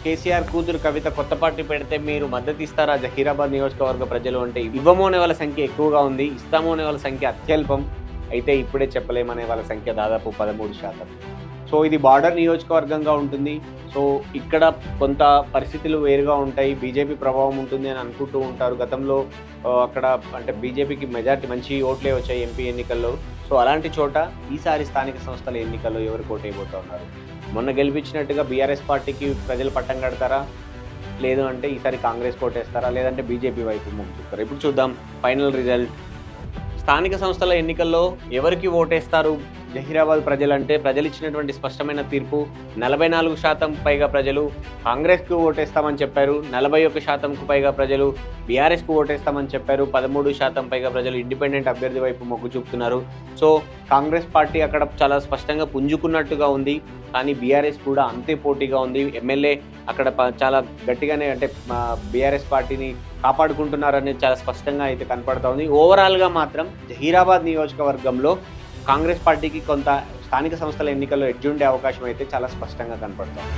కేసీఆర్ కూతురు కవిత కొత్త పార్టీ పెడితే మీరు మద్దతు ఇస్తారా జహీరాబాద్ నియోజకవర్గ ప్రజలు అంటే ఇవ్వము అనే వాళ్ళ సంఖ్య ఎక్కువగా ఉంది, ఇస్తాము అనే వాళ్ళ సంఖ్య అత్యల్పం. అయితే ఇప్పుడే చెప్పలేమనే వాళ్ళ సంఖ్య దాదాపు 13%. సో ఇది బార్డర్ నియోజకవర్గంగా ఉంటుంది. సో ఇక్కడ కొంత పరిస్థితులు వేరుగా ఉంటాయి, బీజేపీ ప్రభావం ఉంటుంది అని అనుకుంటూ ఉంటారు. గతంలో అక్కడ అంటే బీజేపీకి మెజార్టీ మంచి ఓట్లే వచ్చాయి ఎంపీ ఎన్నికల్లో. సో అలాంటి చోట ఈసారి స్థానిక సంస్థల ఎన్నికల్లో ఎవరు కోటైపోతూ ఉన్నారు? మొన్న గెలిపించినట్టుగా బీఆర్ఎస్ పార్టీకి ప్రజలు పట్టం కడతారా, లేదు అంటే ఈసారి కాంగ్రెస్ కోటేస్తారా, లేదంటే బీజేపీ వైపు మొగ్గు చూస్తారా? ఇప్పుడు చూద్దాం ఫైనల్ రిజల్ట్. స్థానిక సంస్థల ఎన్నికల్లో ఎవరికి ఓటేస్తారు జహీరాబాద్ ప్రజలంటే, ప్రజలు ఇచ్చినటువంటి స్పష్టమైన తీర్పు 44% పైగా ప్రజలు కాంగ్రెస్కు ఓటేస్తామని చెప్పారు, 41%కు పైగా ప్రజలు బీఆర్ఎస్కు ఓటేస్తామని చెప్పారు, 13% పైగా ప్రజలు ఇండిపెండెంట్ అభ్యర్థి వైపు మొగ్గు చూపుతున్నారు. సో కాంగ్రెస్ పార్టీ అక్కడ చాలా స్పష్టంగా పుంజుకున్నట్టుగా ఉంది, కానీ బీఆర్ఎస్ కూడా అంతే పోటీగా ఉంది. ఎమ్మెల్యే అక్కడ చాలా గట్టిగానే అంటే బీఆర్ఎస్ పార్టీని కాపాడుకుంటున్నారనేది చాలా స్పష్టంగా అయితే కనపడుతూ ఉంది. ఓవరాల్గా మాత్రం జహీరాబాద్ నియోజకవర్గంలో కాంగ్రెస్ పార్టీకి కొంత స్థానిక సంస్థల ఎన్నికల్లో ఎడ్జ్ ఉండే అవకాశం అయితే చాలా స్పష్టంగా కనపడుతుంది.